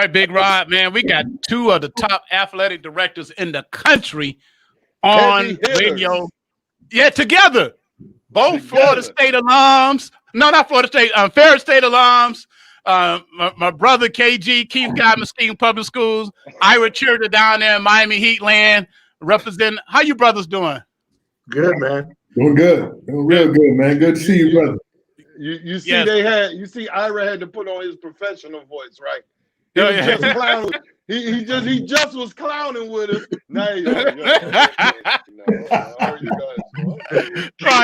right, Big Rod, man. We got two of the top athletic directors in the country on radio. Yeah, together. Both Florida State alums. No, not Florida State. Ferris State alums. My brother KG, Keith Guy Muskegon Public Schools. Ira Childress down there in Miami Heat land. Representing. How you brothers doing? Good, man. Doing good. Doing real good, man. Good to see you, brother. You see you see Ira had to put on his professional voice, right? He was just clowning. He just was clowning with us. Now he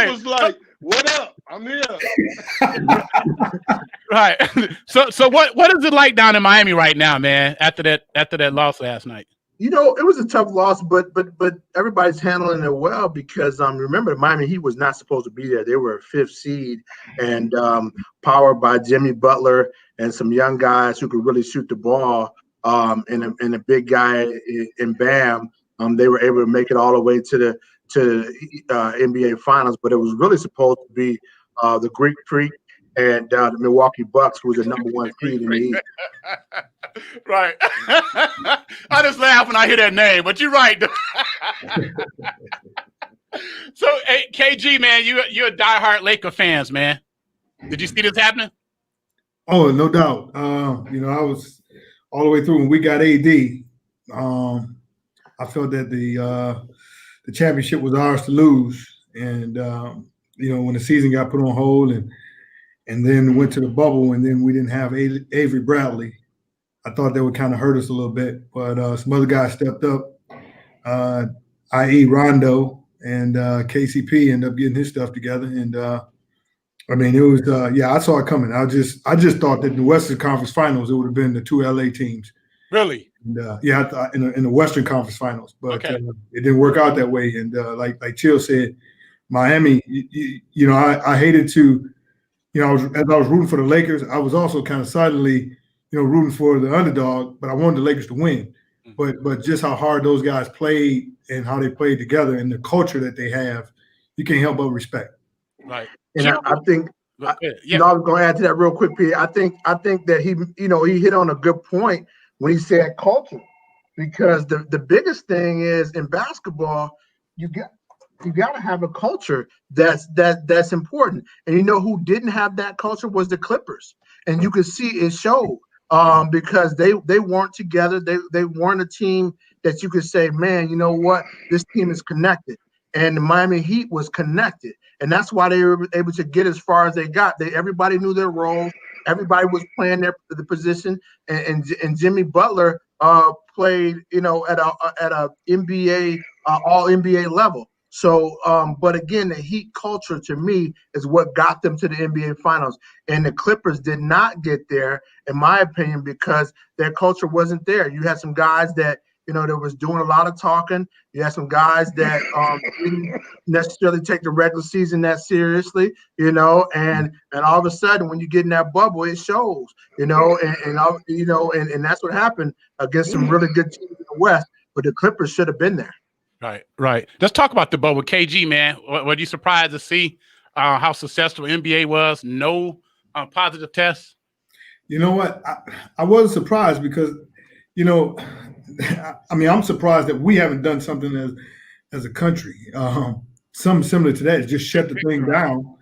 was like, "What up? I'm here." Right. So what is it like down in Miami right now, man? After that loss last night. You know, it was a tough loss, but everybody's handling it well because remember Miami Heat was not supposed to be there. They were a 5th seed and powered by Jimmy Butler and some young guys who could really shoot the ball. And a big guy in Bam. They were able to make it all the way to the NBA Finals, but it was really supposed to be the Greek Freak and the Milwaukee Bucks, who was the #1 seed in the East. Right. I just laugh when I hear that name, but you're right. So, hey, KG, man, you're a diehard Laker fans, man. Did you see this happening? Oh, no doubt. You know, I was all the way through when we got AD. I felt that the championship was ours to lose, and you know, when the season got put on hold, and then went to the bubble, and then we didn't have Avery Bradley. I thought that would kind of hurt us a little bit, but some other guys stepped up, i.e. Rondo and KCP ended up getting his stuff together. And I mean, it was I saw it coming. I just thought that in the Western Conference Finals, it would have been the 2 LA teams. Really? And I thought in the Western Conference Finals, but it didn't work out that way. And like Chill said, Miami, you know, I hated to, you know, as I was rooting for the Lakers, I was also kind of silently, you know, rooting for the underdog, but I wanted the Lakers to win. But just how hard those guys played and how they played together and the culture that they have, you can't help but respect. Right. And I think, you know, I was going to add to that real quick, P. I think that he hit on a good point when he said culture, because the biggest thing is in basketball, you got to have a culture that's important. And you know who didn't have that culture was the Clippers, and you could see it showed. Because they weren't together. They weren't a team that you could say, man, you know what, this team is connected. And the Miami Heat was connected. And that's why they were able to get as far as they got. Everybody knew their role. Everybody was playing the position. And Jimmy Butler played, you know, at a NBA all NBA level. So, but again, the Heat culture to me is what got them to the NBA Finals. And the Clippers did not get there, in my opinion, because their culture wasn't there. You had some guys that, you know, that was doing a lot of talking. You had some guys that didn't necessarily take the regular season that seriously, you know, and all of a sudden when you get in that bubble, it shows, you know, and that's what happened against some really good teams in the West. But the Clippers should have been there. Right. Let's talk about the bubble. KG, man, were you surprised to see how successful NBA was? No positive tests? You know what? I wasn't surprised because, you know, I mean, I'm surprised that we haven't done something as a country. Something similar to that is just shut the thing down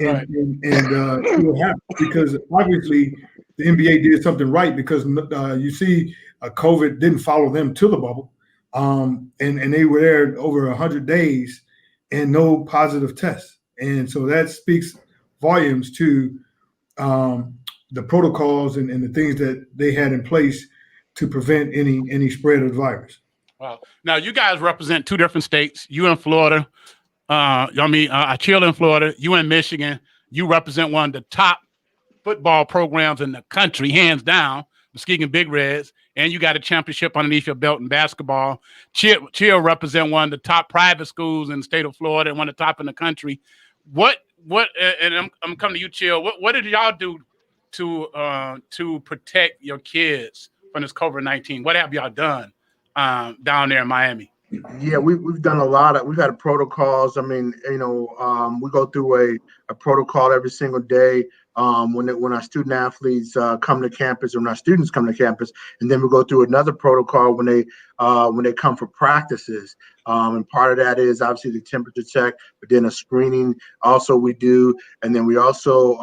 and see what happens. Because obviously the NBA did something right because you see COVID didn't follow them to the bubble. And they were there over 100 days and no positive tests. And so that speaks volumes to the protocols and the things that they had in place to prevent any spread of the virus. Wow. Now, you guys represent two different states. You in Florida. I chill in Florida. You in Michigan. You represent one of the top football programs in the country, hands down, Muskegon Big Reds. And you got a championship underneath your belt in basketball. Chill represent one of the top private schools in the state of Florida and one of the top in the country. What? And I'm coming to you, Chill. What did y'all do to protect your kids from this COVID-19? What have y'all done down there in Miami? Yeah, we've done a lot. We've had protocols. I mean, you know, we go through a protocol every single day when our student athletes come to campus, or when our students come to campus, and then we go through another protocol when they come for practices. And part of that is obviously the temperature check, but then a screening also we do, and then we also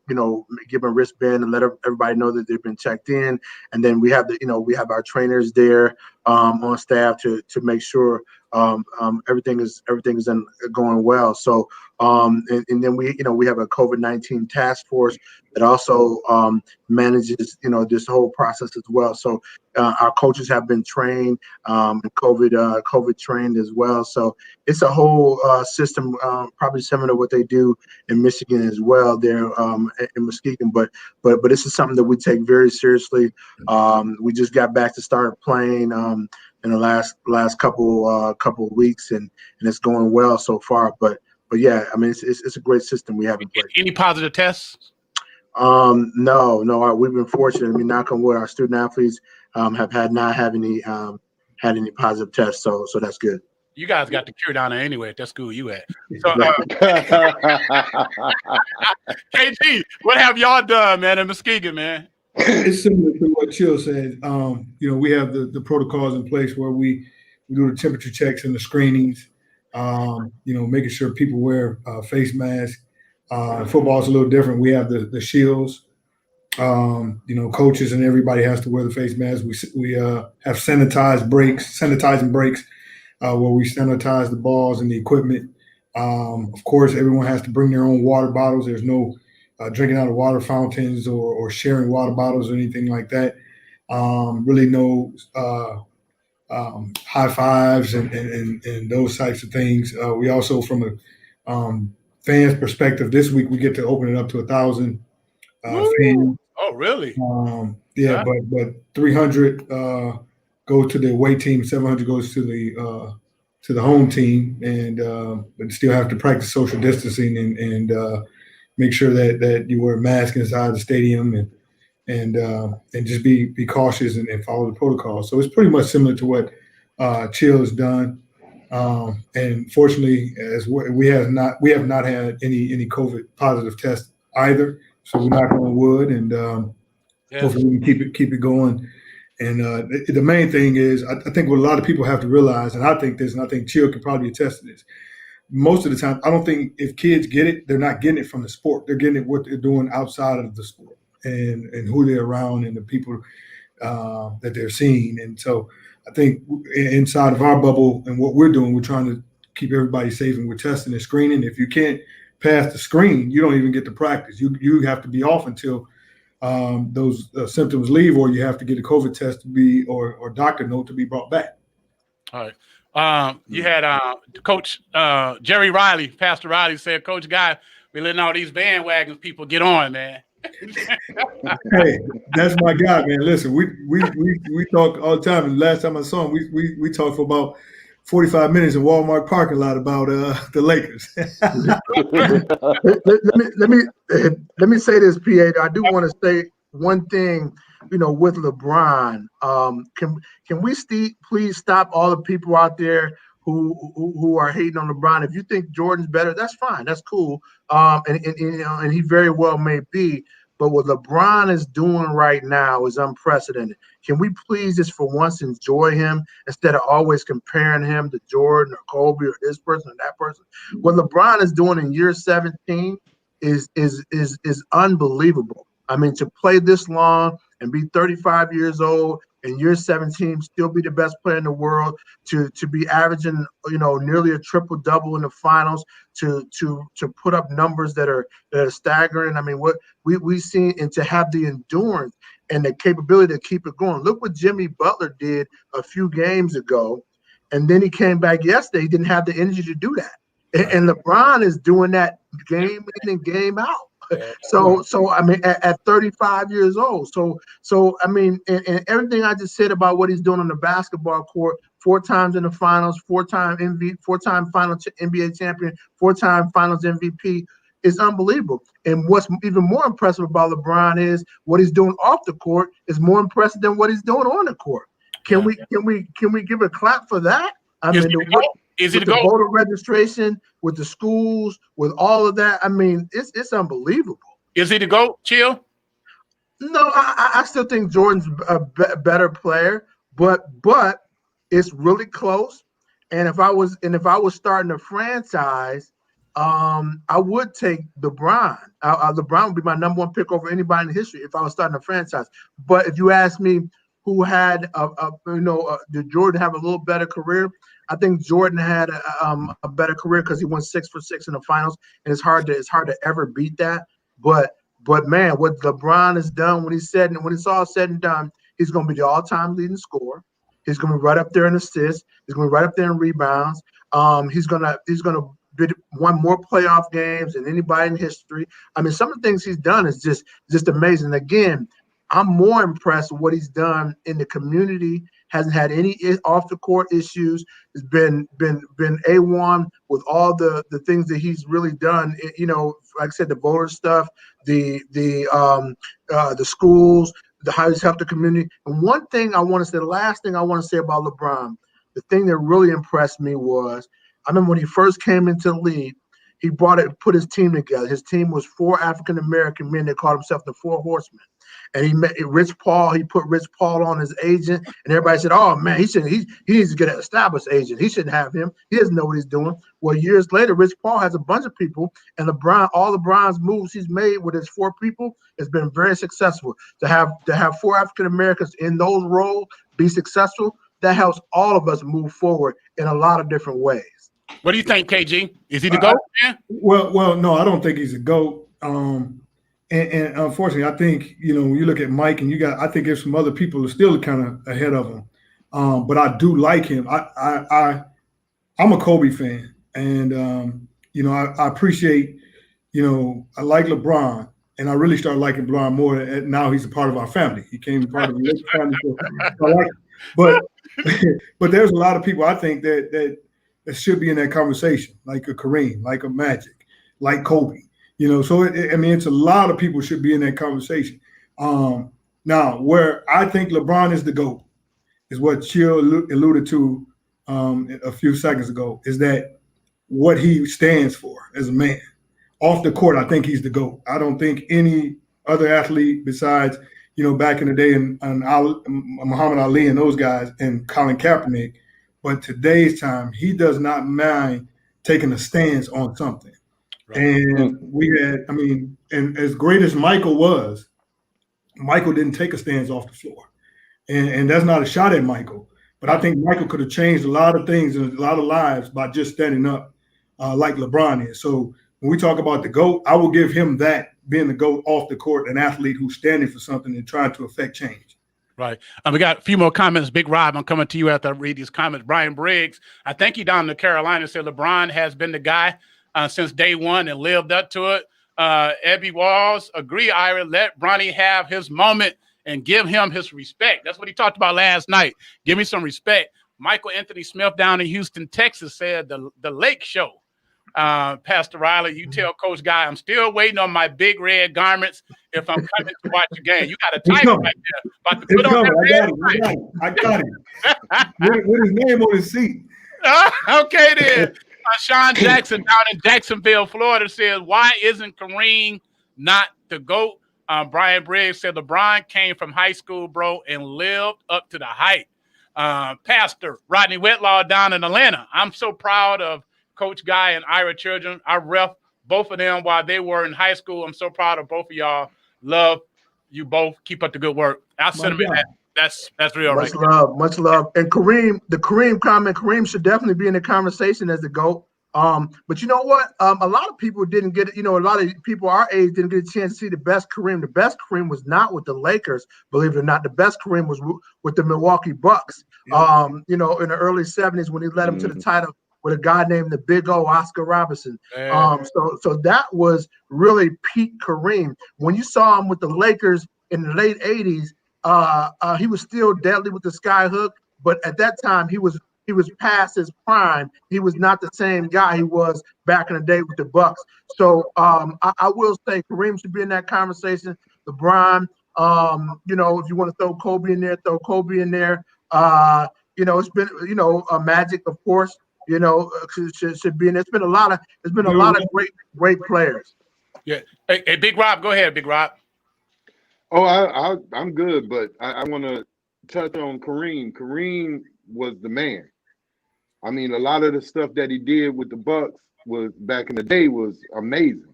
give them a wristband and let everybody know that they've been checked in, and then we have our trainers there on staff to make sure everything is going well. So and then we have a COVID-19 task force that also manages this whole process as well. So our coaches have been trained and COVID trained as well. So it's a whole system, probably similar to what they do in Michigan as well there in Muskegon. But this is something that we take very seriously. We just got back to start playing in the last couple of weeks, and it's going well so far. But yeah, I mean it's a great system we have in place. Any positive tests? No. We've been fortunate. I mean, knock on wood, our student athletes have not had any positive tests, so that's good. You guys got the cure down there anyway at that school you at. So, KG, what have y'all done, man, in Muskegon, man? It's similar to what Chill said. We have the protocols in place where we do the temperature checks and the screenings. Making sure people wear face masks. Football's a little different. We have the shields. Coaches and everybody has to wear the face mask. We have sanitizing breaks where we sanitize the balls and the equipment. Of course, everyone has to bring their own water bottles. There's no drinking out of water fountains or sharing water bottles or anything like that. Really no high fives and those types of things. We also, from a fans perspective, this week we get to open it up to 1,000 fans. Oh, really? Yeah, but 300 go to the away team, 700 goes to the home team, and but still have to practice social distancing and make sure that you wear a mask inside the stadium and just be cautious and follow the protocol. So it's pretty much similar to what Chill has done. And fortunately, we have not had any COVID positive tests either. So we're knocking on wood, and hopefully we can keep it going. And the main thing is, I think what a lot of people have to realize, and I think Chill can probably attest to this. Most of the time, I don't think if kids get it, they're not getting it from the sport. They're getting it what they're doing outside of the sport and who they're around and the people that they're seeing. And so I think inside of our bubble and what we're doing, we're trying to keep everybody safe, and we're testing and screening. If you can't pass the screen, you don't even get to practice. You have to be off until those symptoms leave, or you have to get a COVID test to be or doctor note to be brought back. All right. You had Coach Jerry Riley, Pastor Riley said, Coach Guy, we're letting all these bandwagons people get on, man. Hey, that's my guy, man. Listen, we talk all the time. And last time I saw him, we talked for about 45 minutes in Walmart parking lot about the Lakers. let me say this, PA. I do want to say one thing. With LeBron, can we please stop all the people out there who are hating on LeBron? If you think Jordan's better, that's fine, that's cool, and he very well may be. But what LeBron is doing right now is unprecedented. Can we please just for once enjoy him instead of always comparing him to Jordan or Kobe or this person or that person? What LeBron is doing in year 17 is unbelievable. I mean, to play this long and be 35 years old and year 17 still be the best player in the world, to be averaging nearly a triple double in the finals, to put up numbers that are staggering. I mean, what we seen, and to have the endurance and the capability to keep it going. Look what Jimmy Butler did a few games ago, and then he came back yesterday. He didn't have the energy to do that, and LeBron is doing that game in and game out. So I mean, at 35 years old. So I mean, and everything I just said about what he's doing on the basketball court, 4 times in the finals, 4-time MVP, 4-time final NBA champion, 4-time finals MVP, is unbelievable. And what's even more impressive about LeBron is what he's doing off the court is more impressive than what he's doing on the court. Can we give a clap for that? I mean, the voter registration, with the schools, with all of that, I mean, it's unbelievable. Is he the GOAT, Chill? No, I still think Jordan's a better player, but it's really close. And if I was starting a franchise, I would take LeBron. LeBron would be my number one pick over anybody in history if I was starting a franchise. But if you ask me who had did Jordan have a little better career? I think Jordan had a better career because he won 6 for 6 in the finals, and it's hard to ever beat that. But man, what LeBron has done when it's all said and done, he's going to be the all-time leading scorer. He's going to be right up there in assists. He's going to be right up there in rebounds. He's going to won more playoff games than anybody in history. I mean, some of the things he's done is just amazing. Again, I'm more impressed with what he's done in the community. Hasn't had any off the court issues. Has been A1 with all the things that he's really done. Like I said, the voter stuff, the schools, how he's helped the community. And one thing I want to say, the last thing I want to say about LeBron, the thing that really impressed me was, I remember when he first came into the league, he put his team together. His team was 4 African-American men that called themselves the 4 Horsemen. And he met Rich Paul. He put Rich Paul on as agent, and everybody said, "Oh man, he needs to get an established agent. He shouldn't have him. He doesn't know what he's doing." Well, years later, Rich Paul has a bunch of people, and all LeBron's moves he's made with his 4 people has been very successful. To have 4 African Americans in those roles be successful, that helps all of us move forward in a lot of different ways. What do you think, KG? Is he the GOAT? Well, no, I don't think he's a GOAT. And unfortunately, I think, when you look at Mike and I think there's some other people who are still kind of ahead of him. But I do like him. I'm a Kobe fan, and I appreciate, I like LeBron, and I really started liking LeBron more. And now he's a part of our family. He came part of the Lakers family. So I like him. But there's a lot of people I think that should be in that conversation, like a Kareem, like a Magic, like Kobe. So it's a lot of people should be in that conversation. Now, where I think LeBron is the GOAT is what Chill alluded to a few seconds ago, is that what he stands for as a man. Off the court, I think he's the GOAT. I don't think any other athlete besides, back in the day and Muhammad Ali and those guys and Colin Kaepernick, but today's time, he does not mind taking a stance on something. Right. And and as great as Michael was, Michael didn't take a stance off the floor. And that's not a shot at Michael. But I think Michael could have changed a lot of things in a lot of lives by just standing up like LeBron is. So when we talk about the GOAT, I will give him that, being the GOAT off the court, an athlete who's standing for something and trying to affect change. Right. We got a few more comments. Big Rob, I'm coming to you after I read these comments. Brian Briggs, I think he down in Carolina, said LeBron has been the guy since day one and lived up to it. Ebby Walls, agree, Ira, let Bronny have his moment and give him his respect. That's what he talked about last night. Give me some respect. Michael Anthony Smith down in Houston, Texas said the Lake Show. Pastor Riley, you tell Coach Guy, I'm still waiting on my big red garments if I'm coming to watch the game. You got a title right there. About to put on that I got it. With his name on his seat. Okay, then. Sean Jackson down in Jacksonville, Florida says, why isn't Kareem not the GOAT? Brian Briggs said LeBron came from high school, bro, and lived up to the hype. Pastor Rodney Whitlaw down in Atlanta. I'm so proud of Coach Guy and Ira Childress. I ref both of them while they were in high school. I'm so proud of both of y'all. Love you both. Keep up the good work. I'll send them That's real, much love, much love. And the Kareem comment, Kareem should definitely be in the conversation as the GOAT. But you know what? A lot of people didn't get it. A lot of people our age didn't get a chance to see the best Kareem. The best Kareem was not with the Lakers, believe it or not. The best Kareem was with the Milwaukee Bucks. Yeah. In the early 70s when he led them to the title with a guy named the Big O, Oscar Robertson. So that was really peak Kareem. When you saw him with the Lakers in the late 80s, he was still deadly with the sky hook, but at that time he was past his prime. He was not the same guy he was back in the day with the Bucks. So I will say Kareem should be in that conversation. LeBron, if you want to throw Kobe in there, throw Kobe in there. It's been Magic, of course. Should be in there. It's been a lot of great players. Yeah. Hey, Big Rob, go ahead, Big Rob. Oh, I'm good, but I want to touch on Kareem. Kareem was the man. I mean, a lot of the stuff that he did with the Bucks was back in the day was amazing.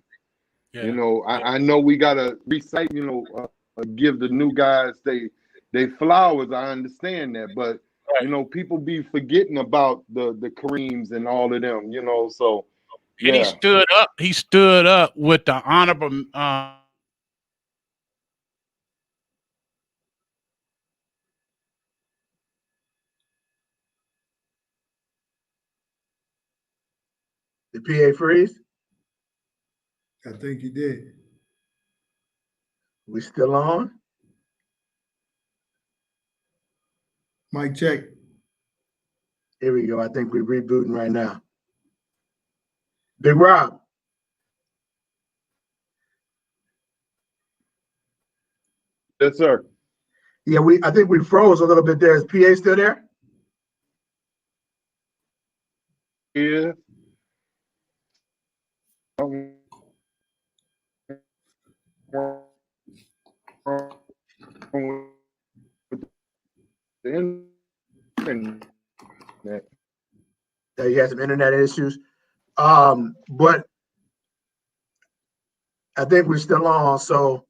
Yeah. You know, I know we gotta recite. You know, give the new guys they flowers. I understand that, but you know, people be forgetting about the Kareems and all of them. You know, so and yeah. He stood up with the honorable. The PA freeze? I think he did. We still on? Mic check. Here we go. I think we're rebooting right now. Big Rob. Yes, sir. Yeah, I think we froze a little bit there. Is PA still there? Yeah. He had some internet issues. But I think we're still on. So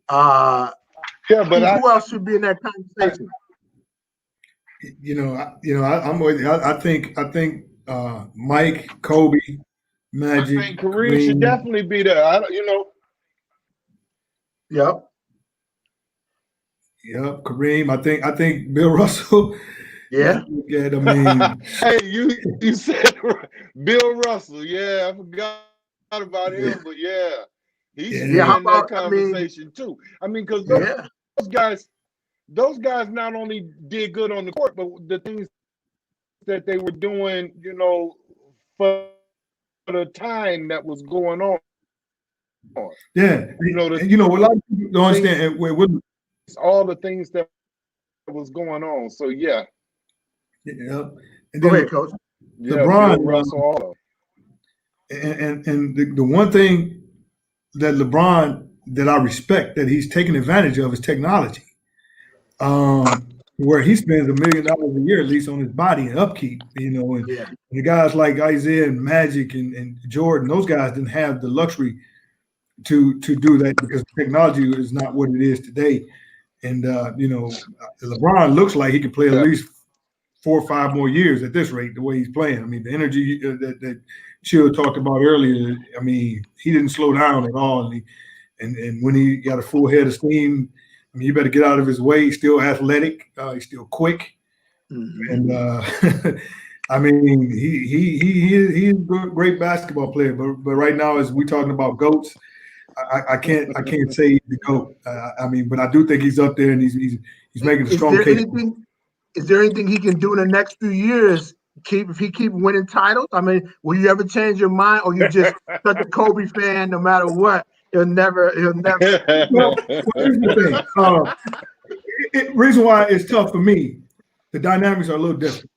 yeah, but who else should be in that conversation? I'm with you. I think Mike, Kobe, Magic, I think Kareem should definitely be there. Yep. Yep, Kareem. I think Bill Russell. Yeah. Yeah, I mean. Hey, you said Bill Russell. Yeah, I forgot about him, but yeah, he should be in that conversation too. I mean, because those guys not only did good on the court, but the things that they were doing, you know, for the time that was going on. Yeah, you know, a lot of people don't understand all the things that was going on. So yeah. Yep. And go ahead, Coach. LeBron, Bill Russell, and the one thing that LeBron that I respect that he's taking advantage of is technology. Where he spends $1 million a year at least on his body and upkeep, you know, and the guys like Isaiah and Magic and Jordan, those guys didn't have the luxury to do that because technology is not what it is today. And LeBron looks like he could play at least 4 or 5 more years at this rate, the way he's playing. I mean, the energy that Chill talked about earlier, I mean, he didn't slow down at all. And when he got a full head of steam, I mean, you better get out of his way. He's still athletic. He's still quick. Mm-hmm. And I mean, he's a great basketball player. But right now, as we're talking about GOATs, I can't say he's the GOAT. I mean, but I do think he's up there and he's making a strong case. Is there anything he can do in the next few years? If he keep winning titles? I mean, will you ever change your mind, or you just such a Kobe fan no matter what? He'll never. Well, here's the thing. Reason why it's tough for me, the dynamics are a little different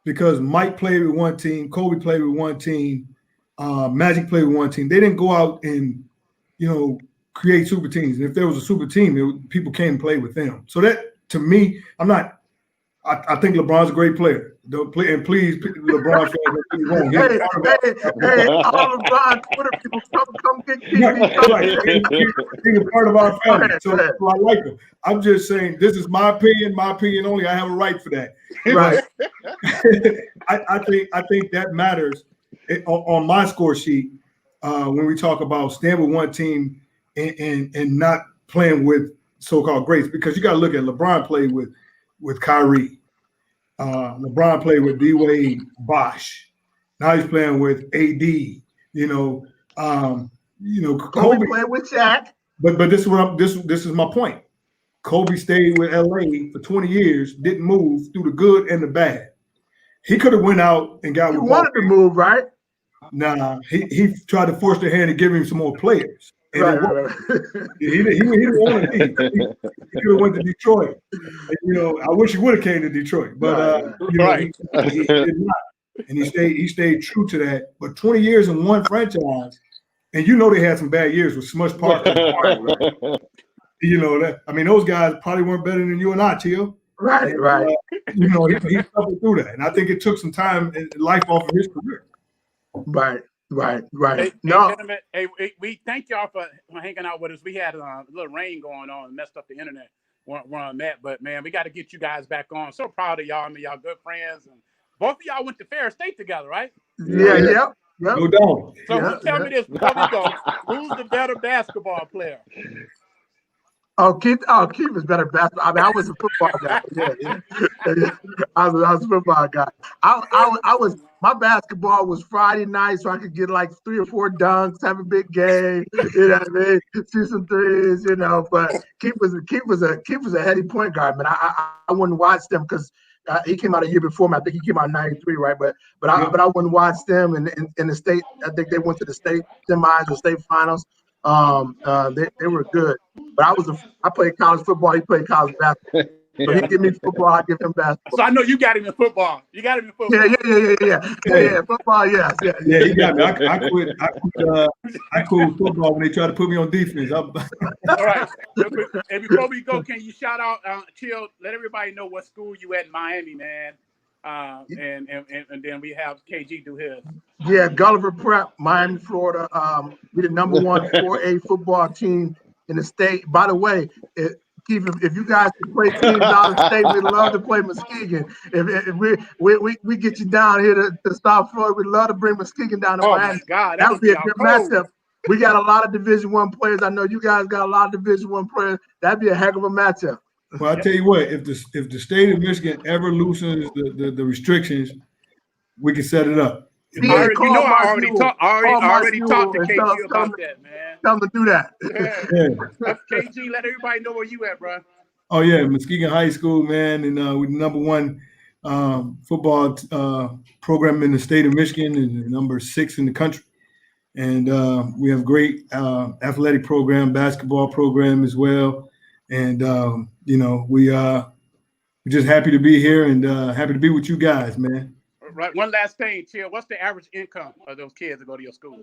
because Mike played with one team, Kobe played with one team, Magic played with one team. They didn't go out and, create super teams. And if there was a super team, people came and played with them. So that, to me, I think LeBron's a great player. And please, LeBron fans, hey, all LeBron Twitter people, come get He's a part of our family, so I like him. I'm just saying, this is my opinion only. I have a right for that. Right. I think that matters on my score sheet when we talk about staying with one team and not playing with so-called greats, because you got to look at LeBron played with Kyrie. LeBron played with D-Wade, Bosh. Now he's playing with AD. Kobe played with Shaq. But this is my point. Kobe stayed with LA for 20 years, didn't move through the good and the bad. He could have went out and got. He wanted to move, right? Nah, he tried to force their hand to give him some more players. Right. He didn't want to leave. He could have went to Detroit. And, I wish he would have came to Detroit, but he did not. And he stayed true to that. But 20 years in one franchise, And you know they had some bad years with Smush Park. You know that. I mean, those guys probably weren't better than you and I, Chill. Right, right. You know, he suffered through that, and I think it took some time in life off of his career. Right. Hey, No, gentlemen, hey, we thank y'all for hanging out with us. We had a little rain going on and messed up the internet where I'm at, but man, we got to get you guys back on. So proud of y'all. I mean, y'all good friends, and both of y'all went to Ferris State together, right? yeah. No doubt. So tell me this before we go: who's the better basketball player? Keith is better basketball. I mean, I was a football guy. Yeah. I was a football guy. I was. My basketball was Friday night, so I could get like 3 or 4 dunks, have a big game. You know what I mean? Shoot some threes. You know, but Keith was a heady point guard. Man, I wouldn't watch them because he came out a year before me. I think he came out in '93, right? But I wouldn't watch them in the state. I think they went to the state semis or state finals. They were good. But I played college football. He played college basketball. So he give me football, I give him basketball. So I know you got him in football. Yeah. Football, yes. Yeah, he got me. I quit football when they try to put me on defense. All right. And before we go, can you shout out, Chill, let everybody know what school you at in Miami, man. And then we have KG do his. Yeah, Gulliver Prep, Miami, Florida. We're the #1 4A football team in the state. By the way, Keith, if you guys can play teams out of state, we'd love to play Muskegon. If we get you down here to South Florida, we'd love to bring Muskegon down to Miami. My God, that would be a good matchup. We got a lot of Division I players. I know you guys got a lot of Division I players. That'd be a heck of a matchup. Well, I tell you what, if the state of Michigan ever loosens the restrictions, we can set it up. I already talked to KG about that, man. Tell them to do that. Yeah. KG, let everybody know where you at, bro. Oh yeah, Muskegon High School, man, and we're the #1 football program in the state of Michigan and #6 in the country. And we have great athletic program, basketball program as well. And we're just happy to be here and happy to be with you guys, man. Right. One last thing, Chill. What's the average income of those kids that go to your school?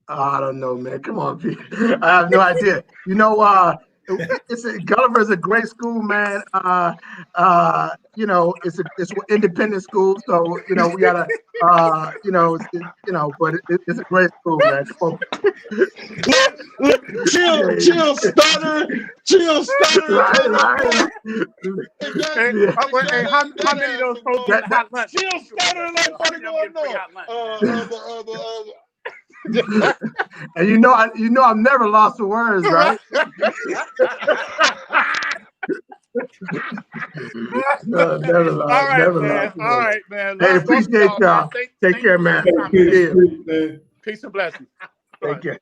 I don't know, man. Come on, Pete. I have no idea. You know, Gulliver is a great school, man. It's an independent school, so we gotta, but it's a great school, man. Chill stutter. Right. Hey, how many of those folks get hot lunch? Chill stutter like what going on? And I've never lost for words, right? No, never lost. All right, man. Hey, appreciate y'all. Take care, man. Peace and blessings. Take care.